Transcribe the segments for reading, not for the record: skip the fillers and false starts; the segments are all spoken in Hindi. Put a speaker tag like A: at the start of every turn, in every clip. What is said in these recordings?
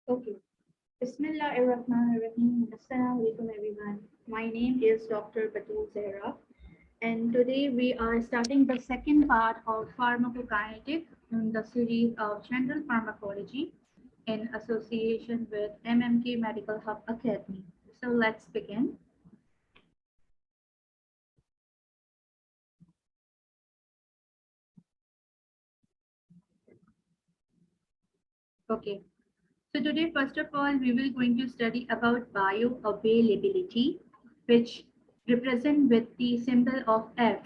A: Okay. Bismillahirrahmanirrahim. Assalamu alaikum everyone. My name is Dr. Batul Zehra, and today we are starting the second part of pharmacokinetic in the series of general pharmacology in association with MMK Medical Hub Academy. So let's begin. Okay. So today, first of all, we will going to study about bioavailability, which represent with the symbol of F.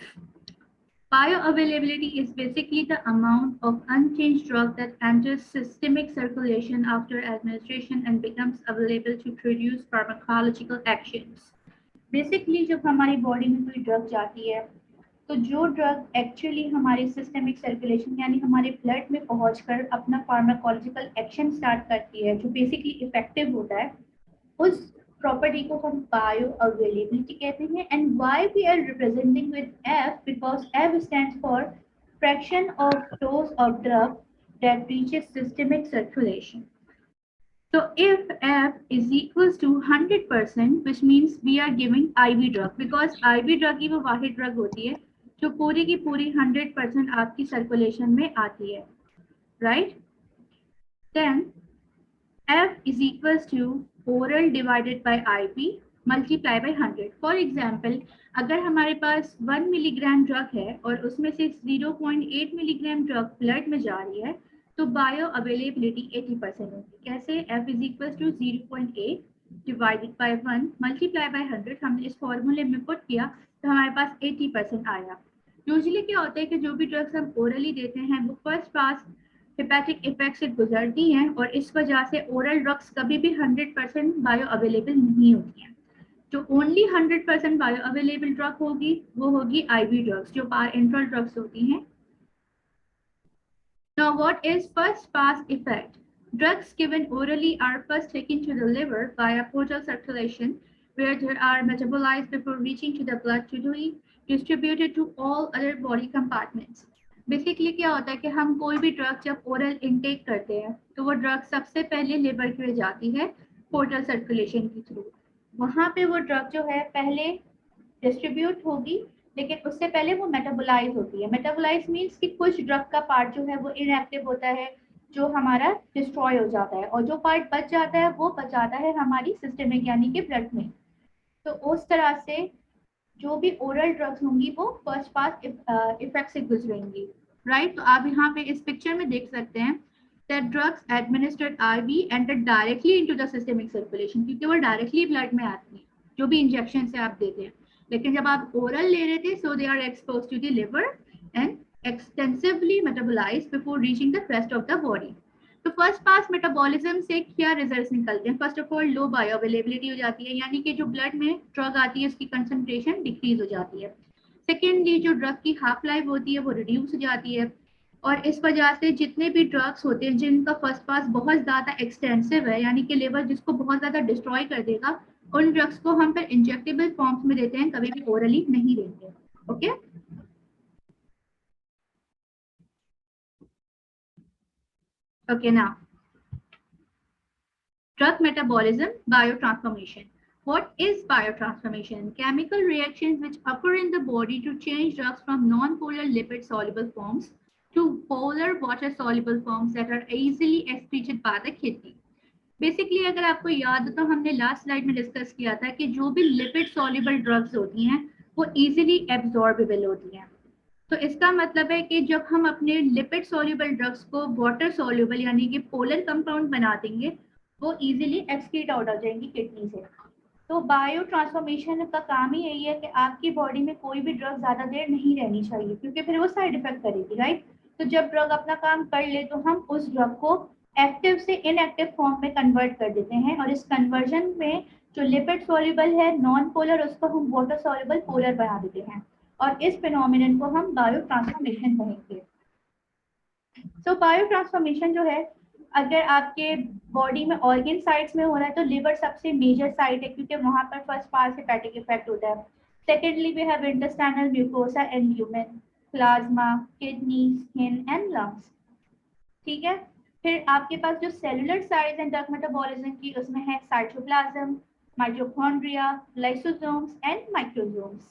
A: Bioavailability is basically the amount of unchanged drug that enters systemic circulation after administration and becomes available to produce pharmacological actions. Basically, जब हमारी बॉडी में कोई ड्रग जाती है तो जो ड्रग एक्चुअली हमारे सिस्टमिक सर्कुलेशन यानी हमारे ब्लड में पहुंचकर अपना फार्माकोलॉजिकल एक्शन स्टार्ट करती है, जो बेसिकली इफेक्टिव होता है, उस प्रॉपर्टी को हम बायो अवेलेबिलिटी कहते हैं. And why we are representing with F, because F stands for fraction of dose of drug that reaches systemic circulation. So if F is equals to 100%, which means we are giving IV drug, because IV drug ही वो वाहिद ड्रग होती है जो पूरी की पूरी 100% आपकी सर्कुलेशन में आती है, right? Then F is equals to oral divided by IV multiply by 100. For example, अगर हमारे पास 1 मिलीग्राम ड्रग है और उसमें से 0.8 मिलीग्राम ड्रग ब्लड में जा रही है, तो बायो अवेलेबिलिटी 80% होगी. कैसे? F is equals to 0.8 divided by 1 multiply by 100. हमने इस फॉर्मूले में पुट किया तो हमारे पास 80% आया. यूजुअली क्या होता है कि जो भी ड्रग्स हम ओरली देते हैं वो फर्स्ट पास हेपेटिक इफेक्ट से गुजरती हैं और इस वजह से ओरल ड्रग्स कभी भी 100% बायो अवेलेबल नहीं होती हैं. जो ओनली 100% बायो अवेलेबल ड्रग होगी वो होगी आईवी ड्रग्स, जो इंट्रल ड्रग्स होती हैं. Now, what is first pass effect? Drugs given orally are first taken to the liver via portal circulation, where they are metabolized before reaching to the blood to be distributed to all other body compartments. Basically क्या होता है कि हम कोई भी ड्रग जब ओरल इनटेक करते हैं तो वो ड्रग सबसे पहले लिवर के लिए जाती है पोर्टल सर्कुलेशन के थ्रू. वहाँ पे वो ड्रग जो है पहले डिस्ट्रीब्यूट होगी, लेकिन उससे पहले वो मेटाबोलाइज होती है. मेटाबोलाइज मीन्स कि कुछ ड्रग का पार्ट जो है वो इनएक्टिव होता है, जो हमारा डिस्ट्रॉय हो जाता है, और जो पार्ट बच जाता है वो बच जाता है हमारी सिस्टमिक यानी कि ब्लड में. तो उस तरह से जो भी ओरल ड्रग्स होंगी वो फर्स्ट पास इफेक्ट से गुजरेंगी, राइट? तो आप यहाँ पे इस पिक्चर में देख सकते हैं that drugs administered IV enter directly into the systemic circulation, क्योंकि वो डायरेक्टली ब्लड में आती है जो भी इंजेक्शन से आप देते हैं. लेकिन जब आप ओरल ले रहे थे so they are exposed to the liver and extensively metabolized before reaching the rest of the body. तो फर्स्ट पास मेटाबॉलिज्म से क्या रिजल्ट्स निकलते हैं? First of all low bio availability हो जाती है, यानी कि जो ब्लड में ड्रग आती है उसकी कंसंट्रेशन डिक्रीज हो जाती है. सेकेंडली, जो ड्रग की हाफ लाइफ होती है वो रिड्यूस हो जाती है, और इस वजह से जितने भी ड्रग्स होते हैं जिनका फर्स्ट पास बहुत ज़्यादा एक्सटेंसिव है, यानी कि लेवल जिसको बहुत ज़्यादा डिस्ट्रॉय कर देगा, उन ड्रग्स को हम फिर इंजेक्टेबल फॉर्म्स में देते हैं, कभी भी ओरली नहीं देते. Okay. Okay, now drug metabolism, biotransformation. What is biotransformation? Chemical reactions which occur in the body to change drugs from non-polar lipid soluble forms to polar water soluble forms that are easily excreted by the kidney. Basically अगर आपको याद हो तो हमने लास्ट स्लाइड में डिस्कस किया था कि जो भी लिपिड सॉल्युबल ड्रग्स होती हैं वो इजीली एब्जॉर्बेबल होती हैं. तो इसका मतलब है कि जब हम अपने लिपिड सॉल्युबल ड्रग्स को वाटर सॉल्युबल यानी कि पोलर कंपाउंड बना देंगे, वो इजीली एक्सक्रीट आउट हो जाएंगी किडनी से. तो बायो ट्रांसफॉर्मेशन का काम ही यही है कि आपकी बॉडी में कोई भी ड्रग ज़्यादा देर नहीं रहनी चाहिए, क्योंकि फिर वो साइड इफेक्ट करेगी, राइट? तो जब ड्रग अपना काम कर ले तो हम उस ड्रग को एक्टिव से इनएक्टिव फॉर्म में कन्वर्ट कर देते हैं, और इस कन्वर्जन में जो लिपिड सॉल्युबल है नॉन पोलर उसको हम वाटर सॉल्युबल पोलर बना देते हैं, और इस फिनोमिनन को हम बायो ट्रांसफॉर्मेशन कहेंगे. सो बायो ट्रांसफॉर्मेशन जो है, अगर आपके बॉडी में ऑर्गन साइट्स में हो रहा है तो लिवर सबसे मेजर साइट है, क्योंकि वहां पर फर्स्ट पास हेपेटिक इफेक्ट होता है. Secondly we have intestinal mucosa and lumen, plasma, kidney, skin and lungs. ठीक है. फिर आपके पास जो cellular size and drug metabolism की उसमें है cytoplasm, mitochondria, lysosomes and microsomes.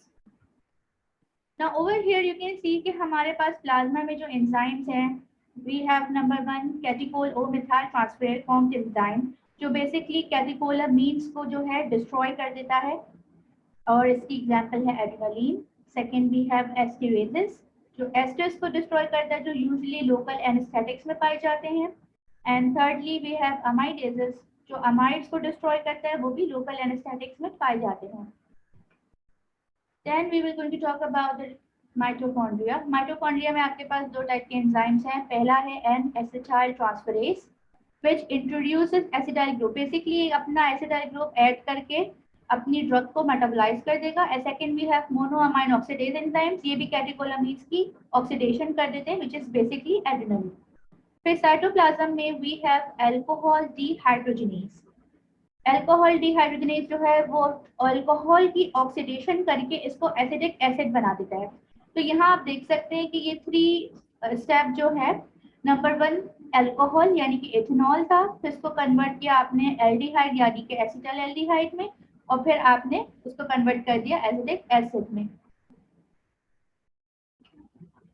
A: Now over here you can see कि हमारे पास प्लाज्मा में जो एंजाइम्स हैं, we have number 1 catechol O methyl transferase formed enzyme, जो बेसिकली कैटिकोलामीन्स को जो है डिस्ट्रॉय कर देता है, और इसकी एग्जांपल है एड्रेनालिन. सेकंड वी हैव एस्टरेजेस, जो एस्टर्स को डिस्ट्रॉय करता है, जो यूजुअली लोकल एनेस्थेटिक्स में पाए जाते हैं. एंड थर्डली वी हैव अमाइडेजेस, जो अमाइड्स को डिस्ट्रॉय करता है, वो भी लोकल एनेस्थेटिक्स में पाए जाते हैं. Then we will going to talk about the mitochondria. Mitochondria में आपके पास दो टाइप के एंजाइम्स हैं. पहला है N-acetyl transferase, which introduces acetyl group. Basically अपना acetyl group ऐड करके अपनी ड्रग को मेटाबोलाइज कर देगा. Second we have monoamine oxidase enzymes, ये भी कैटेकोलामीन्स की ऑक्सीडेशन कर देते हैं, विच इज बेसिकली एड्रेनालिन. फिर साइटोप्लाज्म में we have alcohol dehydrogenase. Alcohol dehydrogenase जो है वो अल्कोहल की ऑक्सीडेशन करके इसको एसिडिक एसिड बना देता है. तो यहाँ आप देख सकते हैं कि ये 3 स्टेप जो है, नंबर 1 अल्कोहल यानी कि एथेनॉल था, फिर इसको कन्वर्ट किया आपने एल्डिहाइड यानी कि एसिटाइल एल्डिहाइड में, और फिर आपने उसको कन्वर्ट कर दिया एसिडिक एसिड में.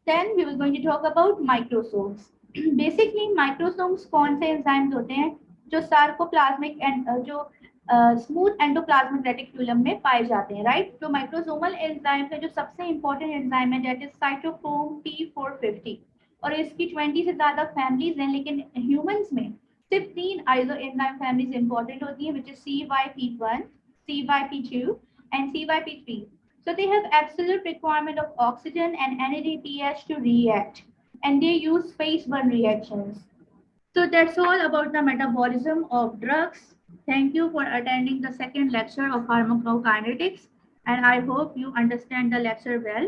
A: Then we will going to talk about microsomes. Basically microsomes कौन से एंजाइम्स होते हैं जो सार्कोप्लाज्मिक एंड जो स्मूथ एंडोप्लाज्मिक रेटिक्यूलम में पाए जाते हैं, राइट. जो माइक्रोसोमल एंजाइम्स है, जो सबसे इंपॉर्टेंट एंजाइम है, दैट इज साइटोक्रोम P450, और इसकी 20 से ज्यादा फैमिलीज हैं, लेकिन ह्यूमंस में सिर्फ 3 आइसो एंजाइम फैमिलीज इंपॉर्टेंट होती है, which is CYP1, CYP2 and CYP3. So they have absolute requirement of oxygen and NADPH to react, and they use phase 1 reactions. So that's all about the metabolism of drugs. Thank you for attending the second lecture of pharmacokinetics, and I hope you understand the lecture well.